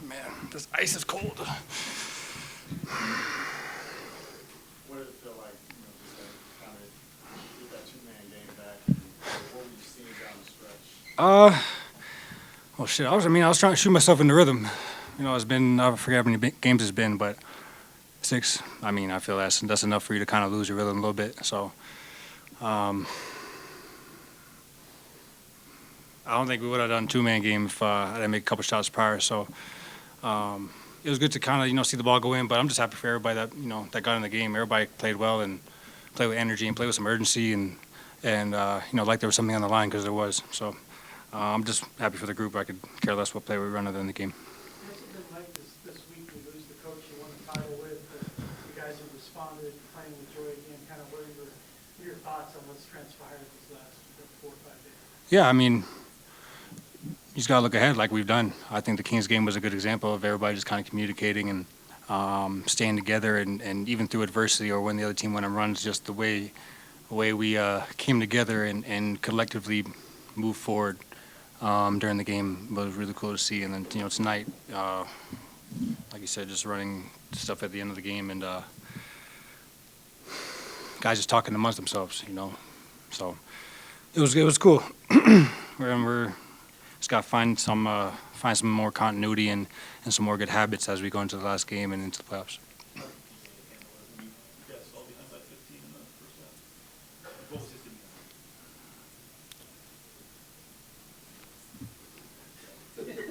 man, this ice is cold. What did it feel like, just to kind of get that two-man game back? And what were you seeing down the stretch? Well, shit. I was trying to shoot myself in the rhythm. It's been, I forget how many games it's been, but 6. I feel that's enough for you to kind of lose your rhythm a little bit. So, I don't think we would have done two-man game if I didn't make a couple shots prior. So, it was good to kind of see the ball go in. But I'm just happy for everybody that that got in the game. Everybody played well and played with energy and played with some urgency and like there was something on the line because there was. So, I'm just happy for the group. I could care less what play we run other than the game. What's it been like this week? You lose the coach you won the title with, but you guys have responded, playing with joy again. Kind of what are your thoughts on what's transpired these last 4 or 5 days? Yeah, you just got to look ahead like we've done. I think the Kings game was a good example of everybody just kind of communicating and staying together and even through adversity or when the other team went on runs, just the way we came together and collectively moved forward during the game was really cool to see. And then, tonight, like you said, just running stuff at the end of the game and guys just talking amongst themselves, So it was cool. We're just got to find some more continuity and some more good habits as we go into the last game and into the playoffs. You guys fell behind by 15 in the first half. What was his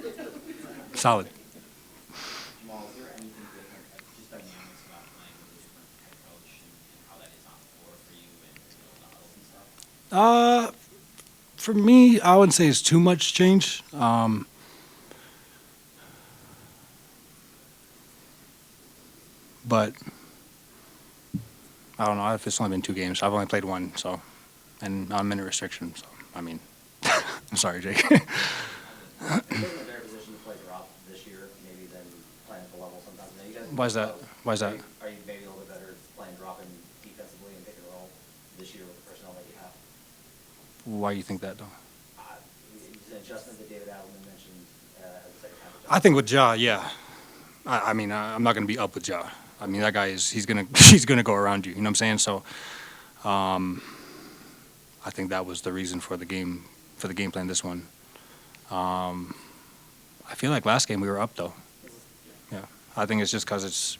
demeanor? Solid. Jamal, is there anything different, just dynamics about playing with a different head coach and how that is on the floor for you and the huddles and stuff? For me, I wouldn't say it's too much change. But I don't know if it's only been 2 games. I've only played 1, so, and I'm in a restriction. So, I'm sorry, Jake. You're in a better position to play drop this year, maybe than playing at the level sometimes. Now, you guys Why is that? Why is that? Are you maybe a little bit better playing drop and defensively and pick and roll this year with the personnel that you have? Why do you think that, though? It's an adjustment that David Adelman mentioned as a second half adjustment. I think with Ja, yeah. I'm not going to be up with Ja. That guy he's gonna go around you. You know what I'm saying? So, I think that was the reason for the game plan. This one. I feel like last game we were up though. Yeah. I think it's just because it's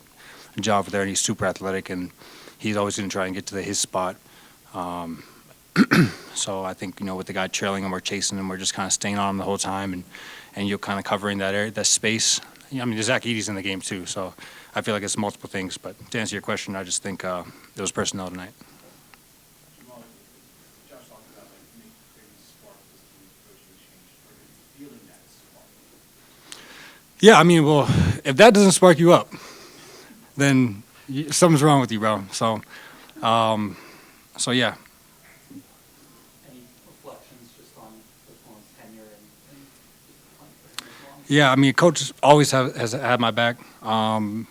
Ja over there and he's super athletic and he's always going to try and get to his spot. So I think with the guy trailing him or chasing him, we're just kind of staying on him the whole time and you're kind of covering that area, that space. Zach Edey's in the game too, so I feel like it's multiple things. But to answer your question, I just think it was personnel tonight. Jamal, Josh talked about maybe spark this team, coaching change. Are you feeling that spark? Yeah, well, if that doesn't spark you up, then something's wrong with you, bro. So yeah. Any reflections just on Malone's tenure and Yeah, Coach always has had my back. From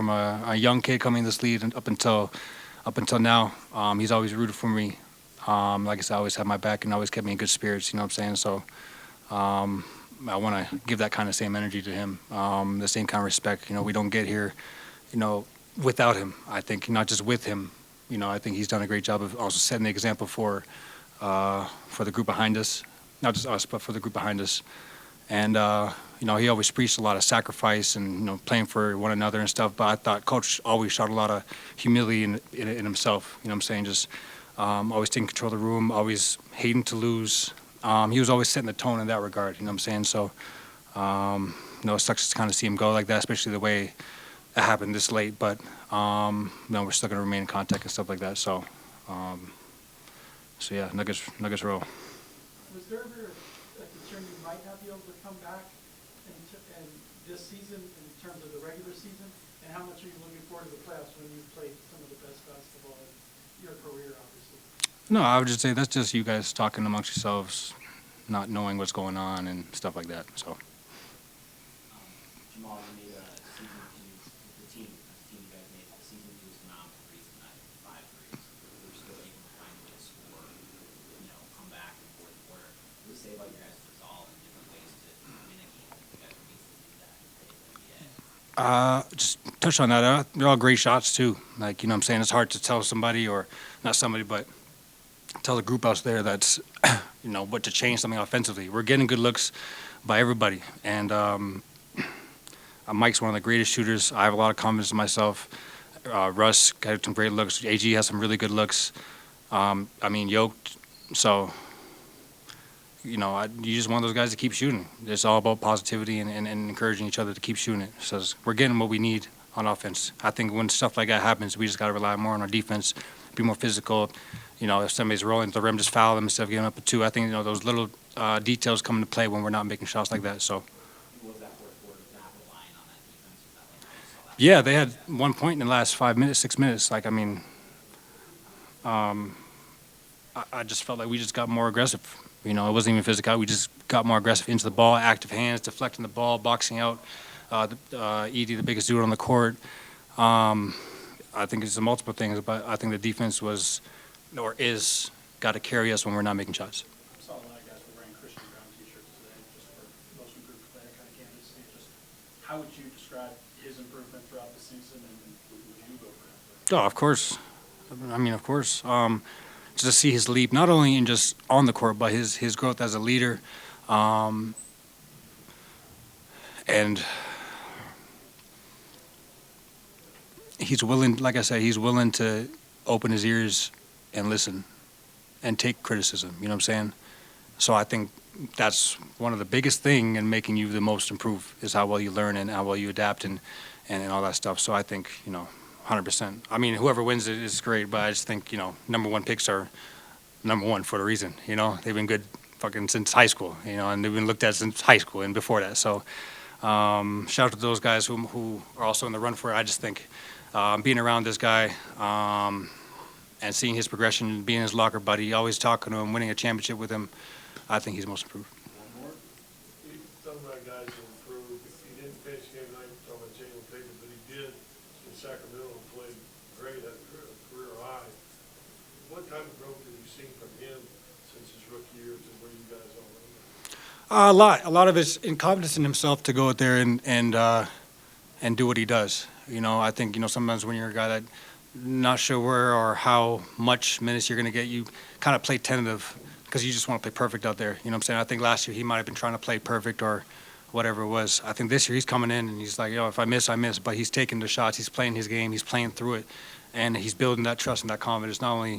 a young kid coming in this league and up until now, he's always rooted for me. Like I said, always had my back and always kept me in good spirits. You know what I'm saying? So I want to give that kind of same energy to him, the same kind of respect. We don't get here, without him. I think not just with him. I think he's done a great job of also setting the example for the group behind us, not just us, but for the group behind us. And he always preached a lot of sacrifice and playing for one another and stuff. But I thought Coach always showed a lot of humility in himself. You know what I'm saying? Just always taking control of the room, always hating to lose. He was always setting the tone in that regard. You know what I'm saying? So it sucks to kind of see him go like that, especially the way it happened this late. But we're still going to remain in contact and stuff like that. So yeah, Nuggets roll. was there ever a concern you might not be able to come back in this season in terms of the regular season? And how much are you looking forward to the playoffs when you've played some of the best basketball in your career, obviously? No, I would just say that's just you guys talking amongst yourselves, not knowing what's going on and stuff like that. So. Jamal, you made a season two, you guys made a season two's phenomenal threes tonight, 5 threes. We're still able to find a way to score, come back in fourth quarter. What does it say about your guys' resolve and different ways to win a game that you guys are able to do that? Just touch on that. They're all great shots too. Like, you know what I'm saying? It's hard to tell somebody, or not somebody, but tell the group out there that's, you know, what to change something offensively. We're getting good looks by everybody. And Mike's one of the greatest shooters. I have a lot of confidence in myself. Russ got some great looks. AG has some really good looks. Yoked. So, you know, you just want those guys to keep shooting. It's all about positivity and encouraging each other to keep shooting it. So we're getting what we need on offense. I think when stuff like that happens, we just got to rely more on our defense, be more physical. You know, if somebody's rolling to the rim, just foul them instead of giving up a two. I think, you know, those little details come into play when we're not making shots like that. So. Was that fourth quarter not relying on that defense? Was that like how you saw that? Yeah, they had 1 point in the last 5 minutes, 6 minutes. Like, I mean, I just felt like we just got more aggressive. You know, it wasn't even physical. We just got more aggressive into the ball, active hands, deflecting the ball, boxing out. Edie, the biggest dude on the court. I think it's multiple things, but I think the defense was, or is, got to carry us when we're not making shots. I saw a lot of guys were wearing Christian Brown t-shirts today, just for those who group player kind of candidacy. Just how would you describe his improvement throughout the season, and would you go for him? Oh, of course. I mean, of course. Just to see his leap, not only in just on the court, but his growth as a leader. And he's willing, like I said, he's willing to open his ears and listen and take criticism. You know what I'm saying? So I think that's one of the biggest thing in making you the most improved is how well you learn and how well you adapt and all that stuff. So I think, you know, 100%. I mean, whoever wins it is great, but I just think, you know, number one picks are number one for a reason. You know, they've been good fucking since high school, you know, and they've been looked at since high school and before that. So shout out to those guys who are also in the run for it. I just think being around this guy and seeing his progression, being his locker buddy, always talking to him, winning a championship with him, I think he's most improved. You talking about guys who improved. He didn't finish game tonight, talking about Jamal Tatum, but he did in Sacramento and played great at career high. What type of growth have you seen from him since his rookie year to where you guys are right now? A lot of it's in confidence in himself to go out there and do what he does. You know, I think, you know, sometimes when you're a guy that not sure where or how much minutes you're going to get, you kind of play tentative because you just want to play perfect out there. You know what I'm saying? I think last year he might have been trying to play perfect or whatever it was. I think this year he's coming in and he's like, yo, if I miss, I miss. But he's taking the shots. He's playing his game. He's playing through it. And he's building that trust and that confidence, not only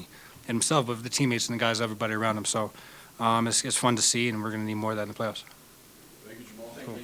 in himself, but with the teammates and the guys, everybody around him. So it's fun to see, and we're going to need more of that in the playoffs. Thank you, Jamal. Cool.